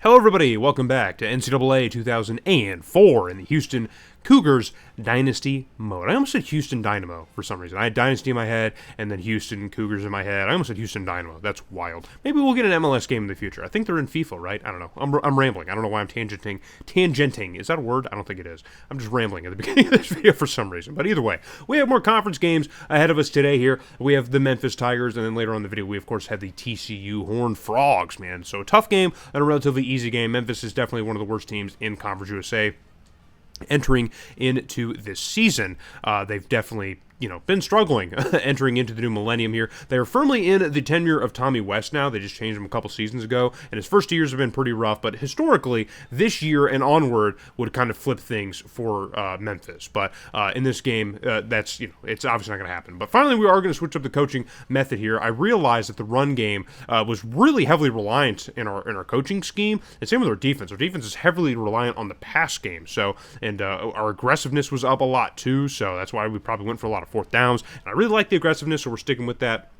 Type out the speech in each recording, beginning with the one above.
Hello everybody, welcome back to NCAA 2004 in the Houston Cougars Dynasty mode. I almost said Houston Dynamo for some reason. I had Dynasty in my head and then Houston Cougars in my head. I almost said Houston Dynamo. That's wild. Maybe we'll get an MLS game in the future. I think they're in FIFA, right? I don't know. I'm rambling. I don't know why I'm tangenting. Tangenting. Is that a word? I don't think it is. I'm just rambling at the beginning of this video for some reason. But either way, we have more conference games ahead of us today here. We have the Memphis Tigers, and then later on in the video, we of course have the TCU Horned Frogs, man. So a tough game and a relatively easy game. Memphis is definitely one of the worst teams in Conference USA entering into this season. They've definitely been struggling entering into the new millennium here. They are firmly in the tenure of Tommy West now. They just changed him a couple seasons ago, and his first 2 years have been pretty rough, but historically, this year and onward would kind of flip things for Memphis. But in this game, that's, it's obviously not going to happen. But finally, we are going to switch up the coaching method here. I realized that the run game was really heavily reliant in our coaching scheme, and same with our defense. Our defense is heavily reliant on the pass game, and our aggressiveness was up a lot too, so that's why we probably went for a lot of fourth downs, and I really like the aggressiveness, so we're sticking with that.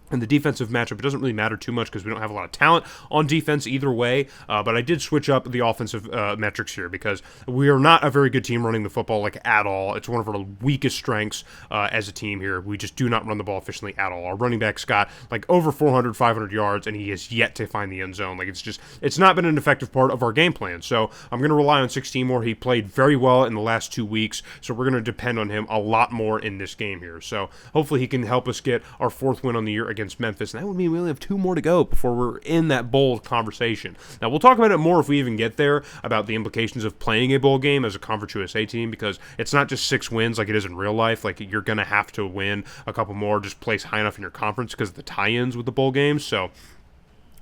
And the defensive matchup, it doesn't really matter too much because we don't have a lot of talent on defense either way, but I did switch up the offensive metrics here because we are not a very good team running the football at all. It's one of our weakest strengths as a team here. We just do not run the ball efficiently at all. Our running back's got over 400, 500 yards, and he has yet to find the end zone. It's not been an effective part of our game plan. So I'm going to rely on 16 more. He played very well in the last 2 weeks, so we're going to depend on him a lot more in this game here. So hopefully he can help us get our 4th win on the year against Memphis, and that would mean we only have 2 more to go before we're in that bowl conversation. Now, we'll talk about it more if we even get there, about the implications of playing a bowl game as a Conference USA team, because it's not just 6 wins like it is in real life. You're going to have to win a couple more, just place high enough in your conference because of the tie-ins with the bowl games, so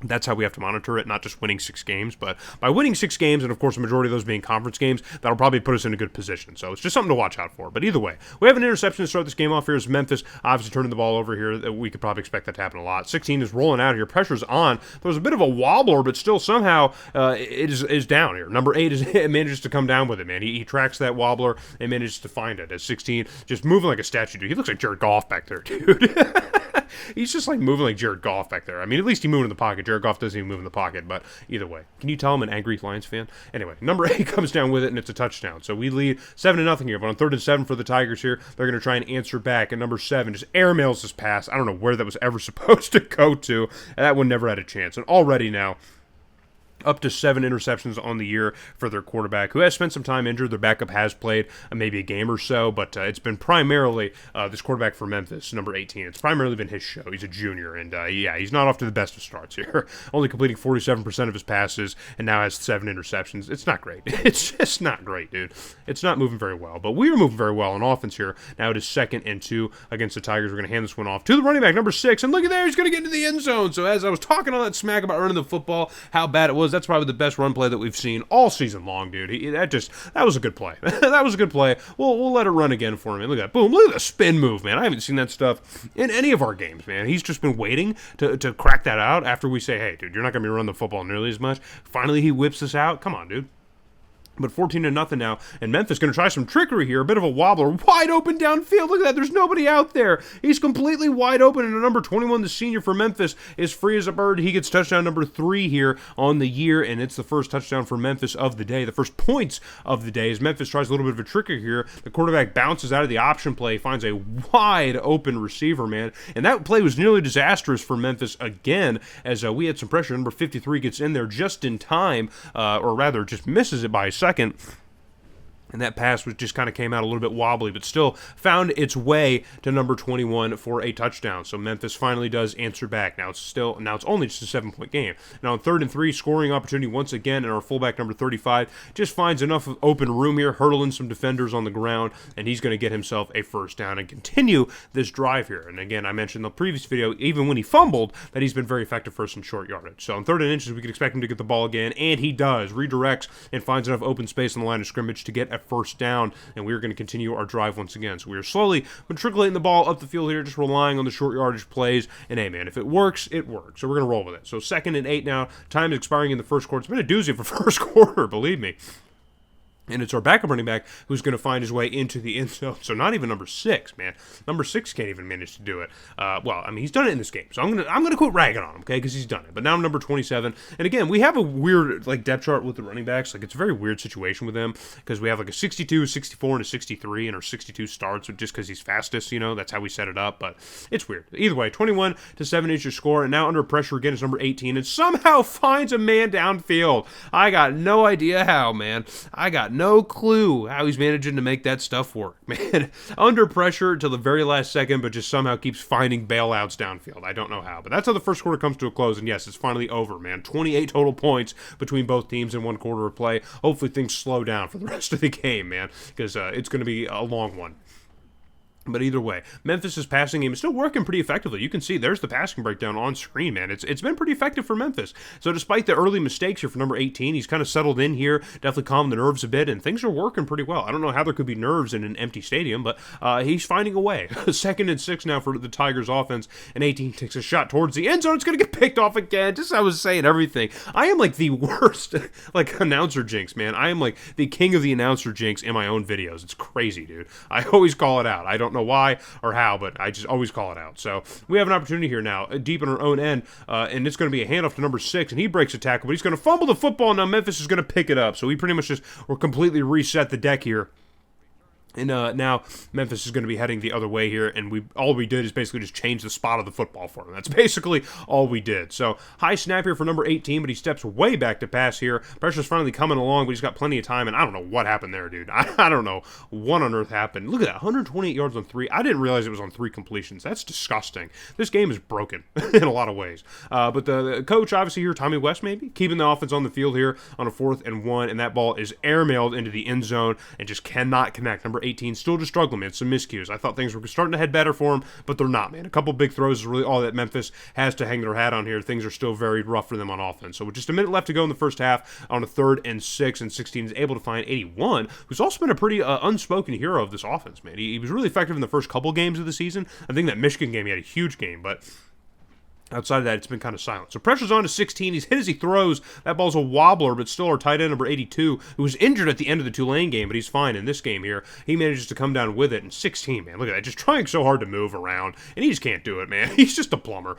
that's how we have to monitor it, not just winning 6 games. But by winning 6 games, and of course the majority of those being conference games, that'll probably put us in a good position. So it's just something to watch out for. But either way, we have an interception to start this game off here as Memphis obviously turning the ball over here. We could probably expect that to happen a lot. 16 is rolling out here. Pressure's on. There was a bit of a wobbler, but still somehow it is down here. Number 8 it manages to come down with it, man. He tracks that wobbler and manages to find it. As 16, just moving like a statue, dude. He looks like Jared Goff back there, dude. He's just moving like Jared Goff back there. I mean, at least he moved in the pocket. Jared Goff doesn't even move in the pocket, but either way. Can you tell I'm an angry Lions fan? Anyway, number 8 comes down with it, and it's a touchdown. So we lead 7-0 here, but on 3rd and 7 for the Tigers here, they're going to try and answer back, and number 7 just airmails this pass. I don't know where that was ever supposed to go to, and that one never had a chance. And already now, up to 7 interceptions on the year for their quarterback, who has spent some time injured. Their backup has played maybe a game or so, but it's been primarily this quarterback for Memphis, number 18. It's primarily been his show. He's a junior, and he's not off to the best of starts here. Only completing 47% of his passes, and now has 7 interceptions. It's not great. It's just not great, dude. It's not moving very well, but we are moving very well on offense here. Now it is 2nd and 2 against the Tigers. We're going to hand this one off to the running back, number 6, and look at there, he's going to get into the end zone. So as I was talking all that smack about running the football, how bad it was, that's probably the best run play that we've seen all season long, dude. That was a good play. That was a good play. We'll let it run again for him. And look at that. Boom. Look at the spin move, man. I haven't seen that stuff in any of our games, man. He's just been waiting to crack that out after we say, hey, dude, you're not going to be running the football nearly as much. Finally, he whips us out. Come on, dude. But 14-0 now, and Memphis going to try some trickery here. A bit of a wobbler, wide open downfield. Look at that, there's nobody out there. He's completely wide open, and number 21, the senior for Memphis, is free as a bird. He gets touchdown number 3 here on the year, and it's the first touchdown for Memphis of the day. The first points of the day as Memphis tries a little bit of a trickery here. The quarterback bounces out of the option play, finds a wide open receiver, man. And that play was nearly disastrous for Memphis again, as we had some pressure. Number 53 gets in there just in time, or rather just misses it by a second. And that pass was just kind of came out a little bit wobbly, but still found its way to number 21 for a touchdown. So Memphis finally does answer back. Now it's only just a 7-point game. Now on 3rd and 3, scoring opportunity once again, and our fullback number 35 just finds enough of open room here, hurdling some defenders on the ground, and he's going to get himself a first down and continue this drive here. And again, I mentioned in the previous video, even when he fumbled, that he's been very effective for us in short yardage. So on 3rd and inches, we could expect him to get the ball again, and he does. Redirects and finds enough open space on the line of scrimmage to get a first down, and we're going to continue our drive once again. So we are slowly matriculating the ball up the field here, just relying on the short yardage plays, and hey man, if it works, it works. So we're going to roll with it. So 2nd and 8 now, time is expiring in the first quarter. It's been a doozy for first quarter, believe me. And it's our backup running back who's going to find his way into the end zone. So not even number 6, man. Number 6 can't even manage to do it. Well, I mean, he's done it in this game. So I'm gonna quit ragging on him, okay, because he's done it. But now I'm number 27. And again, we have a weird like depth chart with the running backs. Like it's a very weird situation with them because we have like a 62, a 64, and a 63, and our 62 starts just because he's fastest. You know, that's how we set it up. But it's weird. Either way, 21-7 is your score. And now under pressure again is number 18, and somehow finds a man downfield. I got no idea how, man. I got no clue how he's managing to make that stuff work, man. Under pressure till the very last second, but just somehow keeps finding bailouts downfield. I don't know how, but that's how the first quarter comes to a close, and yes, it's finally over, man. 28 total points between both teams in one quarter of play. Hopefully things slow down for the rest of the game, man, because it's going to be a long one. But either way, Memphis' passing game is still working pretty effectively. You can see there's the passing breakdown on screen, man. It's been pretty effective for Memphis. So despite the early mistakes here for number 18, he's kind of settled in here, definitely calmed the nerves a bit, and things are working pretty well. I don't know how there could be nerves in an empty stadium, but he's finding a way. 2nd and 6 now for the Tigers offense, and 18 takes a shot towards the end zone. It's going to get picked off again. Just as I was saying everything. I am like the worst like announcer jinx, man. I am like the king of the announcer jinx in my own videos. It's crazy, dude. I always call it out. I don't know why or how, but I just always call it out. So we have an opportunity here now, deep in our own end, and it's going to be a handoff to number 6, and he breaks a tackle, but he's going to fumble the football, and now Memphis is going to pick it up. So we pretty much just were completely reset the deck here. And now Memphis is going to be heading the other way here, and all we did is basically just change the spot of the football for him. That's basically all we did. So high snap here for number 18, but he steps way back to pass here. Pressure's finally coming along, but he's got plenty of time, and I don't know what happened there, dude. I don't know what on earth happened. Look at that, 128 yards on 3. I didn't realize it was on 3 completions. That's disgusting. This game is broken in a lot of ways. But the coach, obviously here, Tommy West maybe, keeping the offense on the field here on a 4th and 1, and that ball is airmailed into the end zone and just cannot connect. Number 18 still just struggling, man. Some miscues. I thought things were starting to head better for him, but they're not, man. A couple big throws is really all that Memphis has to hang their hat on here. Things are still very rough for them on offense. So with just a minute left to go in the first half, on a 3rd and 6, and 16 is able to find 81, who's also been a pretty unspoken hero of this offense, man. He was really effective in the first couple games of the season. I think that Michigan game, he had a huge game, but outside of that, it's been kind of silent. So pressure's on to 16. He's hit as he throws. That ball's a wobbler, but still our tight end, number 82, who was injured at the end of the Tulane game, but he's fine in this game here. He manages to come down with it. And 16, man, look at that. Just trying so hard to move around, and he just can't do it, man. He's just a plumber.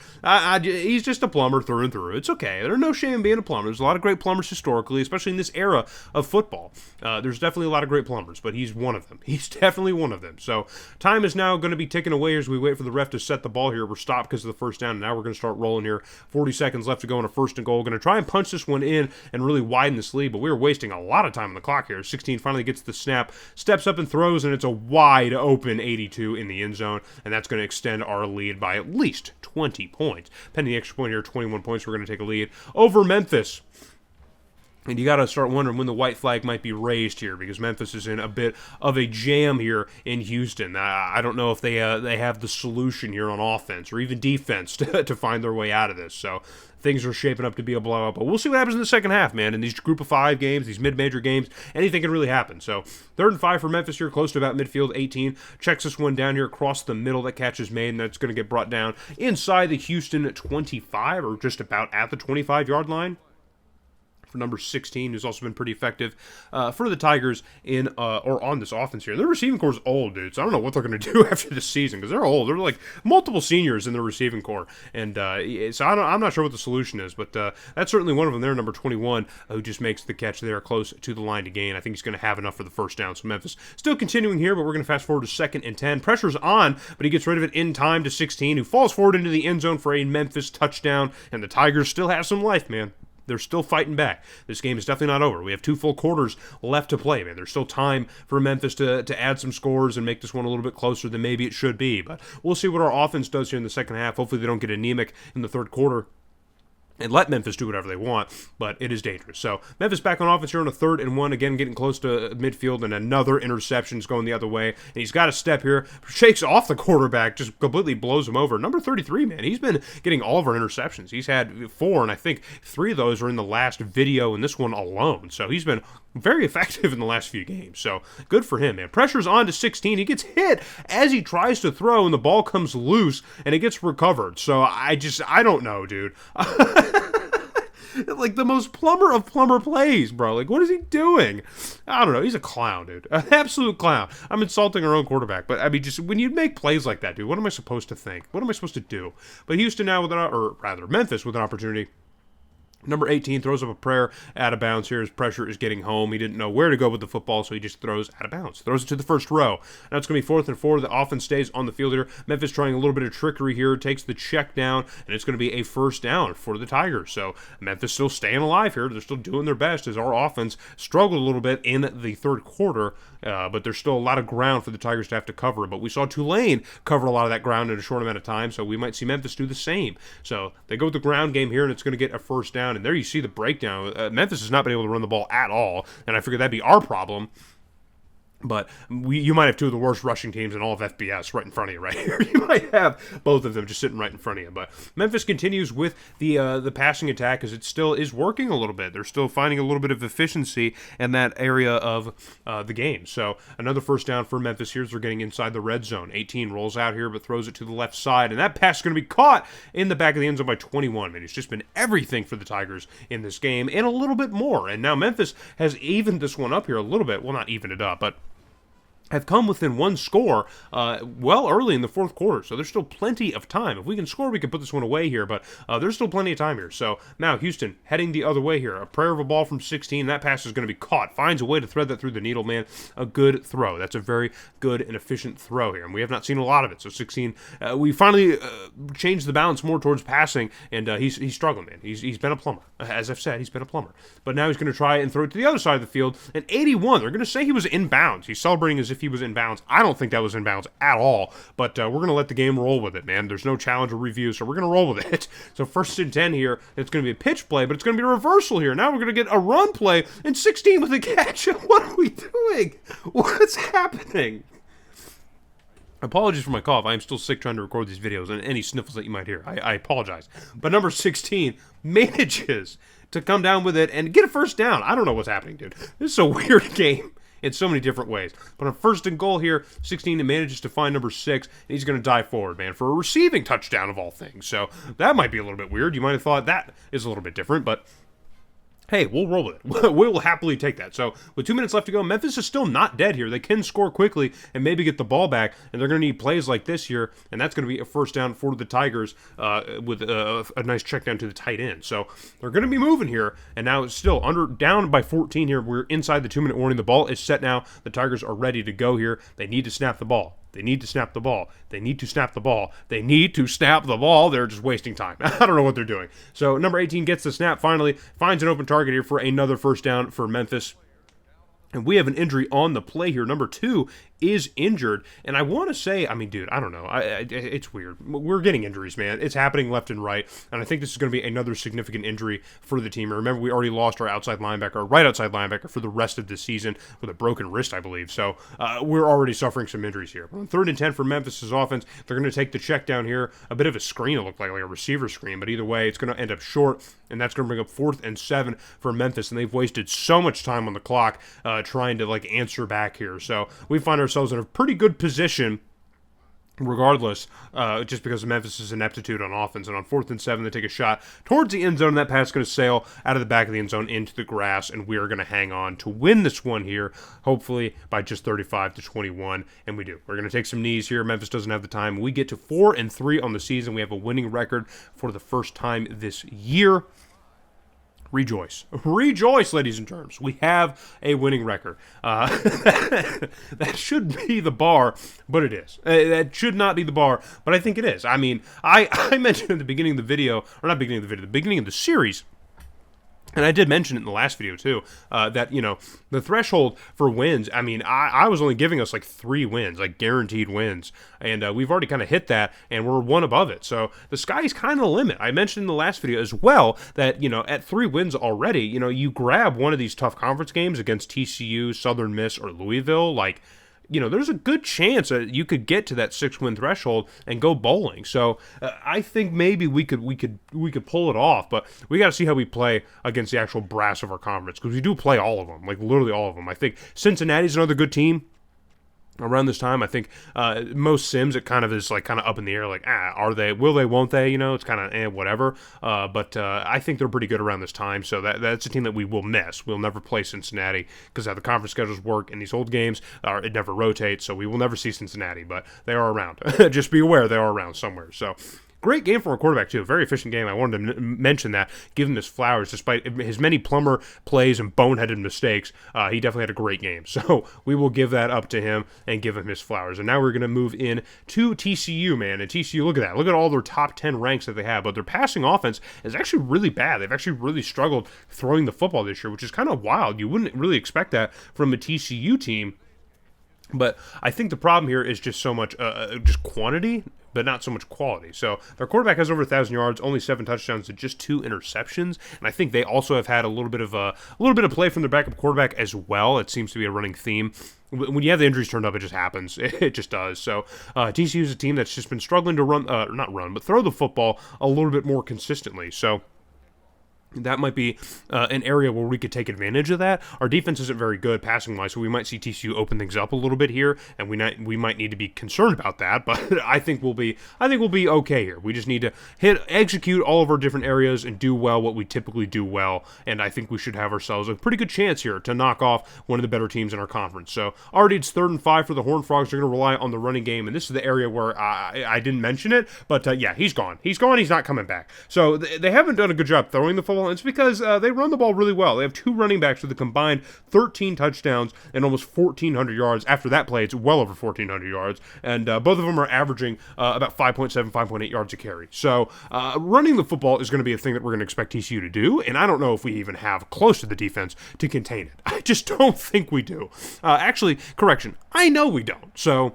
He's just a plumber through and through. It's okay. There's no shame in being a plumber. There's a lot of great plumbers historically, especially in this era of football. There's definitely a lot of great plumbers, but he's one of them. He's definitely one of them. So time is now going to be ticking away as we wait for the ref to set the ball here. We're stopped because of the first down, and now we're going to start rolling here. 40 seconds left to go on a 1st and goal. Going to try and punch this one in and really widen this lead, but we were wasting a lot of time on the clock here. 16 finally gets the snap, steps up and throws, and it's a wide open 82 in the end zone, and that's going to extend our lead by at least 20 points. Pending the extra point here, 21 points, we're going to take a lead over Memphis. And you got to start wondering when the white flag might be raised here, because Memphis is in a bit of a jam here in Houston. I don't know if they have the solution here on offense or even defense to find their way out of this. So things are shaping up to be a blowout. But we'll see what happens in the second half, man. In these group of 5 games, these mid-major games, anything can really happen. So 3rd and 5 for Memphis here, close to about midfield. 18 checks this one down here across the middle. That catch is made, and that's going to get brought down inside the Houston 25, or just about at the 25-yard line. For number 16, who's also been pretty effective for the Tigers in or on this offense here. Their receiving core is old, dude, so I don't know what they're going to do after this season, because they're old. They're like multiple seniors in the receiving core, and so I'm not sure what the solution is, but that's certainly one of them there, number 21, who just makes the catch there close to the line to gain. I think he's going to have enough for the first down, so Memphis still continuing here, but we're going to fast forward to 2nd and 10. Pressure's on, but he gets rid of it in time to 16, who falls forward into the end zone for a Memphis touchdown, and the Tigers still have some life, man. They're still fighting back. This game is definitely not over. We have 2 full quarters left to play, man. There's still time for Memphis to add some scores and make this one a little bit closer than maybe it should be. But we'll see what our offense does here in the second half. Hopefully they don't get anemic in the 3rd quarter and let Memphis do whatever they want, but it is dangerous. So Memphis back on offense here on a 3rd and 1, again getting close to midfield, and another interception is going the other way, and he's got a step here, shakes off the quarterback, just completely blows him over. Number 33, man, he's been getting all of our interceptions. He's had 4, and I think 3 of those are in the last video and this one alone, so he's been very effective in the last few games, so good for him, man. Pressure's on to 16. He gets hit as he tries to throw, and the ball comes loose, and it gets recovered. So I don't know, dude. Like the most plumber of plumber plays, bro. Like, what is he doing? I don't know. He's a clown, dude. An absolute clown. I'm insulting our own quarterback, but I mean, just when you make plays like that, dude, what am I supposed to think? What am I supposed to do? But Houston now Memphis with an opportunity. Number 18 throws up a prayer out of bounds here. His pressure is getting home. He didn't know where to go with the football, so he just throws out of bounds. Throws it to the first row. Now it's going to be 4th and 4. The offense stays on the field here. Memphis trying a little bit of trickery here. Takes the check down, and it's going to be a first down for the Tigers. So Memphis still staying alive here. They're still doing their best as our offense struggled a little bit in the third quarter, but there's still a lot of ground for the Tigers to have to cover. But we saw Tulane cover a lot of that ground in a short amount of time, so we might see Memphis do the same. So they go with the ground game here, and it's going to get a first down. And there you see the breakdown. Memphis has not been able to run the ball at all, and I figured that'd be our problem. But you might have two of the worst rushing teams in all of FBS right in front of you right here. You might have both of them just sitting right in front of you. But Memphis continues with the passing attack as it still is working a little bit. They're still finding a little bit of efficiency in that area of the game. So another first down for Memphis here as they're getting inside the red zone. 18 rolls out here but throws it to the left side. And that pass is going to be caught in the back of the end zone by 21. Man, it's just been everything for the Tigers in this game and a little bit more. And now Memphis has evened this one up here a little bit. Well, not evened it up, but have come within one score well early in the fourth quarter, so there's still plenty of time. If we can score, we can put this one away here, but there's still plenty of time here. So now Houston heading the other way here. A prayer of a ball from 16. That pass is going to be caught. Finds a way to thread that through the needle, man. A good throw. That's a very good and efficient throw here, and we have not seen a lot of it. So 16, we finally changed the balance more towards passing, and he's struggling, man. He's been a plumber. As I've said, he's been a plumber. But now he's going to try and throw it to the other side of the field, and 81, they're going to say he was in bounds. He's celebrating as if he was in bounds. I don't think that was in bounds at all, but we're going to let the game roll with it, man. There's no challenge or review, so we're going to roll with it. So 1st and 10 here. It's going to be a pitch play, but it's going to be a reversal here. Now we're going to get a run play and 16 with a catch. What are we doing? What's happening? Apologies for my cough. I am still sick trying to record these videos, and any sniffles that you might hear, I apologize. But number 16 manages to come down with it and get a first down. I don't know what's happening, dude. This is a weird game in so many different ways. But on 1st and goal here, 16 manages to find number 6, and he's going to dive forward, man, for a receiving touchdown of all things. So that might be a little bit weird. You might have thought that is a little bit different, but hey, we'll roll with it. We'll happily take that. So with 2 minutes left to go, Memphis is still not dead here. They can score quickly and maybe get the ball back, and they're going to need plays like this here, and that's going to be a first down for the Tigers with a nice check down to the tight end. So they're going to be moving here, and now it's still down by 14 here. We're inside the 2-minute warning. The ball is set now. The Tigers are ready to go here. They need to snap the ball. They need to snap the ball. They need to snap the ball. They need to snap the ball. They're just wasting time. I don't know what they're doing. So number 18 gets the snap finally, finds an open target here for another first down for Memphis. And we have an injury on the play here. Number 2 is injured. And I want to say, I mean, dude, I don't know. It's weird. We're getting injuries, man. It's happening left and right. And I think this is going to be another significant injury for the team. Remember, we already lost our right outside linebacker for the rest of the season with a broken wrist, I believe. So we're already suffering some injuries here. But on 3rd and 10 for Memphis' offense, they're going to take the check down here. A bit of a screen, it looked like a receiver screen. But either way, it's going to end up short. And that's going to bring up 4th and 7 for Memphis. And they've wasted so much time on the clock trying to answer back here. So we find ourselves in a pretty good position regardless, just because of Memphis' ineptitude on offense. And on 4th and 7, they take a shot towards the end zone, and that pass is going to sail out of the back of the end zone into the grass, and we are going to hang on to win this one here, hopefully by just 35-21, and we do. We're going to take some knees here. Memphis doesn't have the time. We get to 4-3 on the season. We have a winning record for the first time this year. Rejoice. Rejoice, ladies and germs. We have a winning record. That should be the bar, but it is. That should not be the bar, but I think it is. I mean, I mentioned at the beginning of the video, or not beginning of the video, the beginning of the series, and I did mention it in the last video too, that, the threshold for wins, I mean, I was only giving us 3 wins, guaranteed wins, and we've already kind of hit that, and we're one above it. So the sky's kind of the limit. I mentioned in the last video as well that, at 3 wins already, you grab one of these tough conference games against TCU, Southern Miss, or Louisville, there's a good chance that you could get to that 6-win threshold and go bowling. So I think maybe we could pull it off, but we got to see how we play against the actual brass of our conference, because we do play all of them, literally all of them. I think Cincinnati's another good team. Around this time, I think most sims, it kind of is like kind of up in the air, like, are they, will they, won't they, it's kind of whatever, but I think they're pretty good around this time, so that's a team that we will miss. We'll never play Cincinnati, because how the conference schedules work in these old games, it never rotates, so we will never see Cincinnati, but they are around. Just be aware they are around somewhere, so... Great game for a quarterback, too. Very efficient game. I wanted to mention that. Give him his flowers. Despite his many plumber plays and boneheaded mistakes, he definitely had a great game. So we will give that up to him and give him his flowers. And now we're going to move in to TCU, man. And TCU, look at that. Look at all their top 10 ranks that they have. But their passing offense is actually really bad. They've actually really struggled throwing the football this year, which is kind of wild. You wouldn't really expect that from a TCU team. But I think the problem here is just so much just quantity, but not so much quality. So their quarterback has over 1,000 yards, only 7 touchdowns, and just 2 interceptions. And I think they also have had a little bit of play from their backup quarterback as well. It seems to be a running theme. When you have the injuries turned up, it just happens. It just does. So TCU is a team that's just been struggling to throw the football a little bit more consistently. So that might be an area where we could take advantage of that. Our defense isn't very good passing-wise, so we might see TCU open things up a little bit here, and we might need to be concerned about that. But I think we'll be okay here. We just need to execute all of our different areas and do well what we typically do well. And I think we should have ourselves a pretty good chance here to knock off one of the better teams in our conference. So already it's 3rd and 5 for the Horned Frogs. They're going to rely on the running game, and this is the area where I didn't mention it, but yeah, he's gone. He's gone. He's not coming back. So they haven't done a good job throwing the football. It's because they run the ball really well. They have 2 running backs with a combined 13 touchdowns and almost 1,400 yards. After that play, it's well over 1,400 yards. And both of them are averaging about 5.7, 5.8 yards a carry. So running the football is going to be a thing that we're going to expect TCU to do. And I don't know if we even have close to the defense to contain it. I just don't think we do. Actually, correction, I know we don't. So...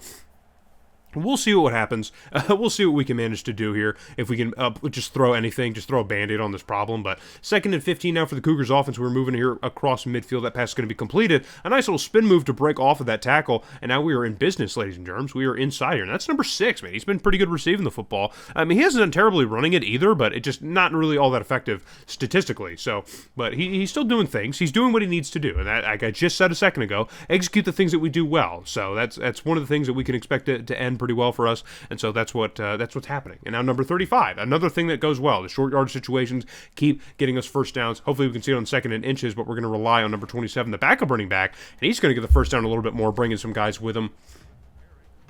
we'll see what happens. We'll see what we can manage to do here. If we can just throw anything, just throw a Band-Aid on this problem. But 2nd and 15 now for the Cougars offense. We're moving here across midfield. That pass is going to be completed. A nice little spin move to break off of that tackle. And now we are in business, ladies and germs. We are inside here. And that's number 6, man. He's been pretty good receiving the football. I mean, he hasn't done terribly running it either, but it's just not really all that effective statistically. So, but he's still doing things. He's doing what he needs to do. And that, like I just said a second ago, execute the things that we do well. So that's one of the things that we can expect to end pretty well for us, and so that's what's happening. And now number 35, another thing that goes well. The short yard situations keep getting us first downs. Hopefully we can see it on 2nd and inches, but we're going to rely on number 27, the backup running back, and he's going to get the first down a little bit more, bringing some guys with him.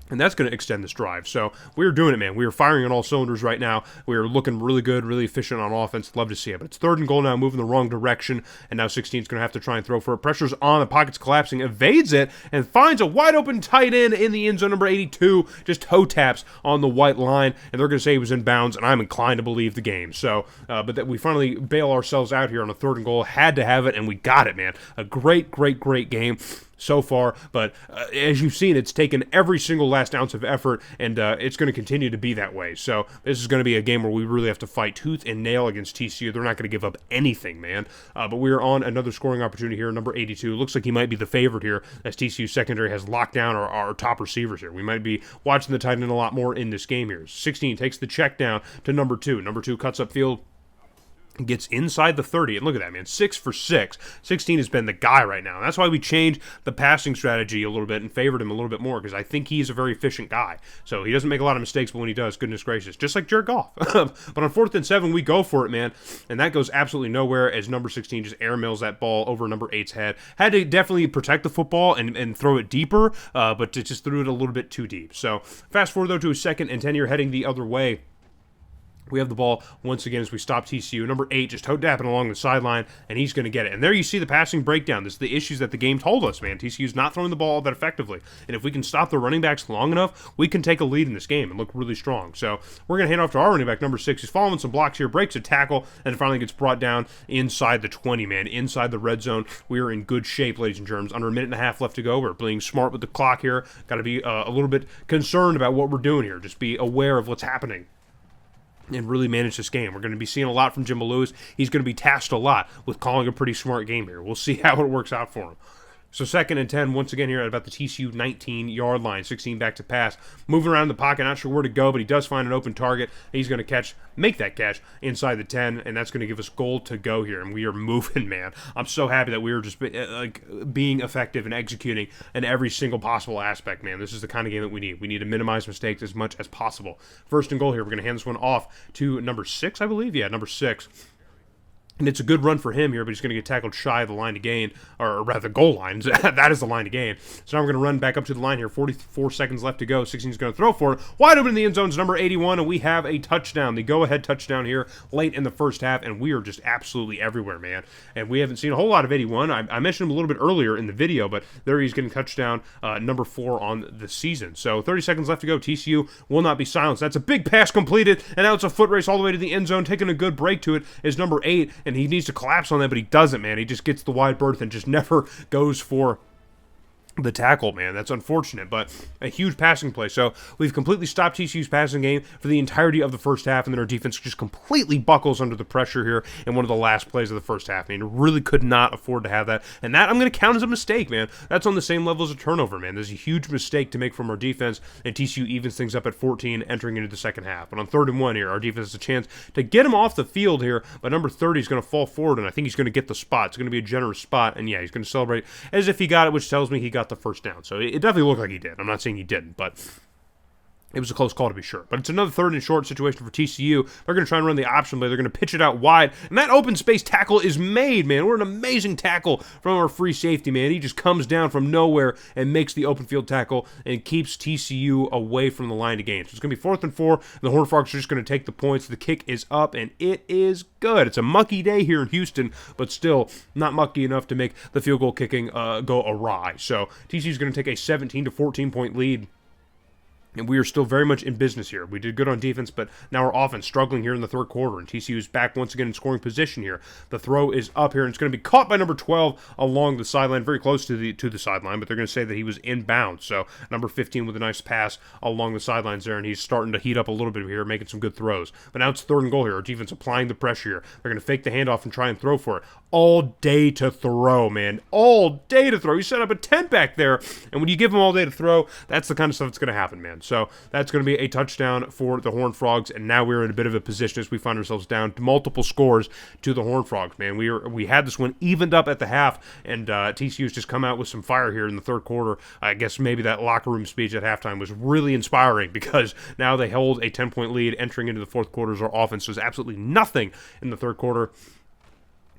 And that's going to extend this drive. So we're doing it, man. We are firing on all cylinders right now. We are looking really good, really efficient on offense. Love to see it. But it's 3rd and goal now, moving the wrong direction. And now 16 is going to have to try and throw for it. Pressure's on. The pocket's collapsing. Evades it and finds a wide open tight end in the end zone. Number 82 just toe taps on the white line. And they're going to say he was in bounds. And I'm inclined to believe the game. So, but that we finally bail ourselves out here on a 3rd and goal. Had to have it. And we got it, man. A great, great, great game so far, but as you've seen, it's taken every single last ounce of effort, and it's going to continue to be that way. So this is going to be a game where we really have to fight tooth and nail against TCU. They're not going to give up anything, man. But we are on another scoring opportunity here. Number 82 looks like he might be the favorite here, as TCU secondary has locked down our top receivers here. We might be watching the tight end a lot more in this game here. 16 takes the check down to number 2. Number 2 cuts upfield, gets inside the 30, and look at that, man, 6 for 6. 16 has been the guy right now, and that's why we changed the passing strategy a little bit and favored him a little bit more, because I think he's a very efficient guy. So he doesn't make a lot of mistakes, but when he does, goodness gracious, just like Jared Goff. But on 4th and 7, we go for it, man, and that goes absolutely nowhere as number 16 just airmails that ball over number 8's head. Had to definitely protect the football and throw it deeper, but it just threw it a little bit too deep. So fast forward, though, to a 2nd and 10 here, heading the other way. We have the ball once again as we stop TCU. Number 8 just toe-dapping along the sideline, and he's going to get it. And there you see the passing breakdown. This is the issues that the game told us, man. TCU's not throwing the ball that effectively. And if we can stop the running backs long enough, we can take a lead in this game and look really strong. So we're going to hand off to our running back, number 6. He's following some blocks here, breaks a tackle, and finally gets brought down inside the 20, man. Inside the red zone. We are in good shape, ladies and germs. Under a minute and a half left to go. We're being smart with the clock here. Got to be a little bit concerned about what we're doing here. Just be aware of what's happening and really manage this game. We're going to be seeing a lot from Jimbo Lewis. He's going to be tasked a lot with calling a pretty smart game here. We'll see how it works out for him. So 2nd and 10, once again here at about the TCU 19-yard line. 16 back to pass. Moving around the pocket, not sure where to go, but he does find an open target. He's going to make that catch inside the 10, and that's going to give us goal to go here. And we are moving, man. I'm so happy that we were just being effective and executing in every single possible aspect, man. This is the kind of game that we need. We need to minimize mistakes as much as possible. 1st and goal here. We're going to hand this one off to number 6, I believe. Yeah, number 6. And it's a good run for him here, but he's going to get tackled shy of the line to gain, or rather goal line. That is the line to gain. So now we're going to run back up to the line here. 44 seconds left to go. 16 is going to throw for it. Wide open in the end zone is number 81, and we have a touchdown. The go-ahead touchdown here late in the first half, and we are just absolutely everywhere, man. And we haven't seen a whole lot of 81. I mentioned him a little bit earlier in the video, but there he's getting touchdown number 4 on the season. So 30 seconds left to go. TCU will not be silenced. That's a big pass completed, and now it's a foot race all the way to the end zone. Taking a good break to it is number 8, and he needs to collapse on that, but he doesn't, man. He just gets the wide berth and just never goes for the tackle, man. That's unfortunate, but a huge passing play. So we've completely stopped TCU's passing game for the entirety of the first half, and then our defense just completely buckles under the pressure here in one of the last plays of the first half. I mean, really could not afford to have that, and that I'm going to count as a mistake, man. That's on the same level as a turnover, man. There's a huge mistake to make from our defense, and TCU evens things up at 14 entering into the second half. But on 3rd and 1 here, our defense has a chance to get him off the field here, but number 30 is going to fall forward, and I think he's going to get the spot. It's going to be a generous spot, and yeah, he's going to celebrate as if he got it, which tells me he got the first down. So it definitely looked like he did. I'm not saying he didn't, but it was a close call to be sure. But it's another 3rd and short situation for TCU. They're going to try and run the option play. They're going to pitch it out wide. And that open space tackle is made, man. We're an amazing tackle from our free safety, man. He just comes down from nowhere and makes the open field tackle and keeps TCU away from the line to gain. So it's going to be 4th and 4. And the Horned Frogs are just going to take the points. The kick is up, and it is good. It's a mucky day here in Houston, but still not mucky enough to make the field goal kicking go awry. So TCU is going to take a 17 to 14 point lead. And we are still very much in business here. We did good on defense, but now our offense struggling here in the 3rd quarter. And TCU is back once again in scoring position here. The throw is up here, and it's going to be caught by number 12 along the sideline, very close to the sideline. But they're going to say that he was inbound. So number 15 with a nice pass along the sidelines there, and he's starting to heat up a little bit here, making some good throws. But now it's 3rd and goal here. Our defense applying the pressure here. They're going to fake the handoff and try and throw for it. All day to throw, man. All day to throw. He set up a tent back there, and when you give him all day to throw, that's the kind of stuff that's going to happen, man. So that's going to be a touchdown for the Horned Frogs, and now we're in a bit of a position as we find ourselves down to multiple scores to the Horned Frogs, man. We had this one evened up at the half, and TCU's just come out with some fire here in the 3rd quarter. I guess maybe that locker room speech at halftime was really inspiring because now they hold a 10-point lead entering into the 4th quarter as our offense does absolutely nothing in the 3rd quarter.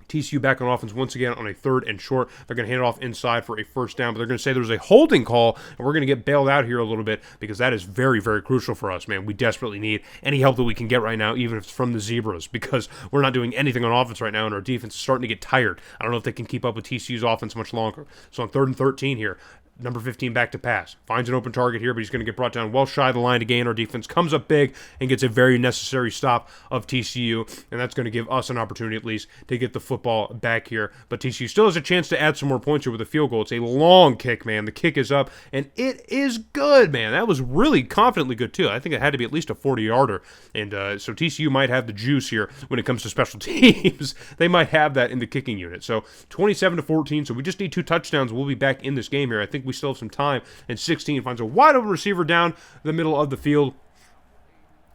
TCU back on offense once again on a 3rd and short. They're going to hand it off inside for a first down, but they're going to say there's a holding call, and we're going to get bailed out here a little bit because that is very, very crucial for us, man. We desperately need any help that we can get right now, even if it's from the Zebras, because we're not doing anything on offense right now, and our defense is starting to get tired. I don't know if they can keep up with TCU's offense much longer. So on 3rd and 13 here, number 15 back to pass. Finds an open target here, but he's going to get brought down well shy of the line to gain. Our defense comes up big and gets a very necessary stop of TCU, and that's going to give us an opportunity at least to get the football back here. But TCU still has a chance to add some more points here with a field goal. It's a long kick, man. The kick is up, and it is good, man. That was really confidently good, too. I think it had to be at least a 40-yarder, and so TCU might have the juice here when it comes to special teams. They might have that in the kicking unit. So 27 to 14, so we just need 2 touchdowns. We'll be back in this game here. I think we still have some time, and 16 finds a wide open receiver down the middle of the field.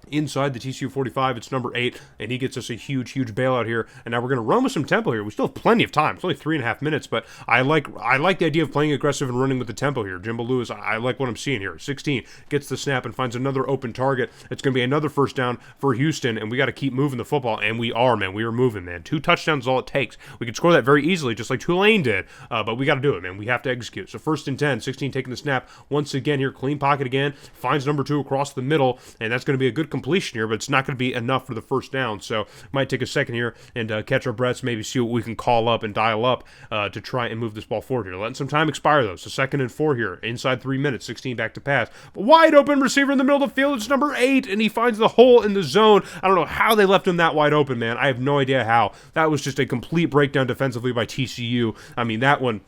Inside the TCU 45, it's number 8, and he gets us a huge, huge bailout here. And now we're going to run with some tempo here. We still have plenty of time. It's only 3.5 minutes, but I like the idea of playing aggressive and running with the tempo here. Jimbo Lewis, I like what I'm seeing here. 16 gets the snap and finds another open target. It's going to be another first down for Houston, and we got to keep moving the football, and we are, man. We are moving, man. 2 touchdowns is all it takes. We could score that very easily, just like Tulane did, but we got to do it, man. We have to execute. So 1st and 10, 16 taking the snap once again here. Clean pocket again. Finds number 2 across the middle, and that's going to be a good completion here, but it's not going to be enough for the first down, so might take a second here and catch our breaths, maybe see what we can call up and dial up to try and move this ball forward here. Letting some time expire, though, so 2nd and 4 here, inside 3 minutes, 16 back to pass. But wide open receiver in the middle of the field, it's number 8, and he finds the hole in the zone. I don't know how they left him that wide open, man. I have no idea how. That was just a complete breakdown defensively by TCU. I mean, that one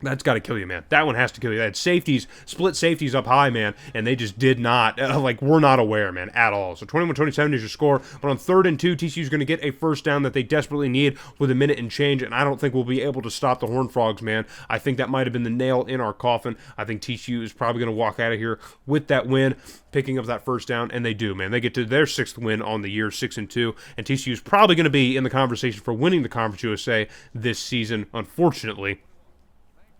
That's got to kill you, man. That one has to kill you. They had safeties, split safeties up high, man, and they just did not, we're not aware, man, at all. So 21-27 is your score, but on 3rd and 2, TCU's going to get a first down that they desperately need with a minute and change, and I don't think we'll be able to stop the Horned Frogs, man. I think that might have been the nail in our coffin. I think TCU is probably going to walk out of here with that win, picking up that first down, and they do, man. They get to their 6th win on the year, 6-2, and TCU is probably going to be in the conversation for winning the Conference USA this season, unfortunately.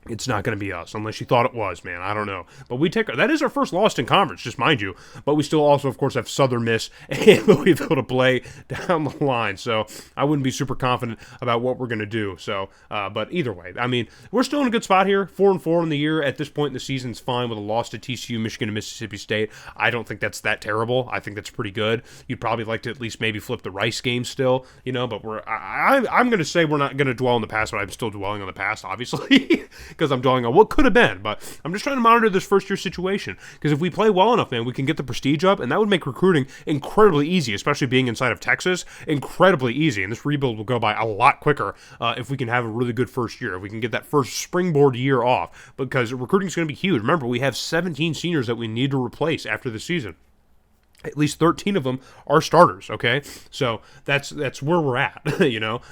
It's not going to be us, unless you thought it was, man. I don't know. But that is our first loss in conference, just mind you. But we still also, of course, have Southern Miss and Louisville to play down the line. So I wouldn't be super confident about what we're going to do. So, but either way, I mean, we're still in a good spot here. 4-4 in the year. At this point in the season is fine with a loss to TCU, Michigan, and Mississippi State. I don't think that's that terrible. I think that's pretty good. You'd probably like to at least maybe flip the Rice game still, but I'm going to say we're not going to dwell on the past, but I'm still dwelling on the past, obviously. Because I'm dwelling on what could have been, but I'm just trying to monitor this first-year situation, because if we play well enough, man, we can get the prestige up, and that would make recruiting incredibly easy, especially being inside of Texas, incredibly easy, and this rebuild will go by a lot quicker if we can have a really good first year, if we can get that first springboard year off, because recruiting is going to be huge. Remember, we have 17 seniors that we need to replace after the season. At least 13 of them are starters, okay? So that's where we're at,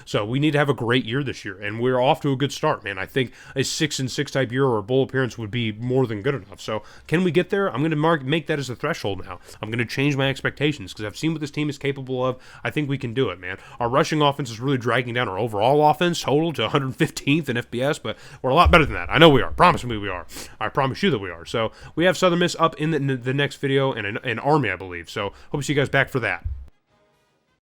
So we need to have a great year this year, and we're off to a good start, man. I think a 6-6 type year or a bowl appearance would be more than good enough. So can we get there? I'm going to make that as a threshold now. I'm going to change my expectations because I've seen what this team is capable of. I think we can do it, man. Our rushing offense is really dragging down our overall offense total to 115th in FBS, but we're a lot better than that. I know we are. Promise me we are. I promise you that we are. So we have Southern Miss up in the next video and an Army, I believe. So hope to see you guys back for that.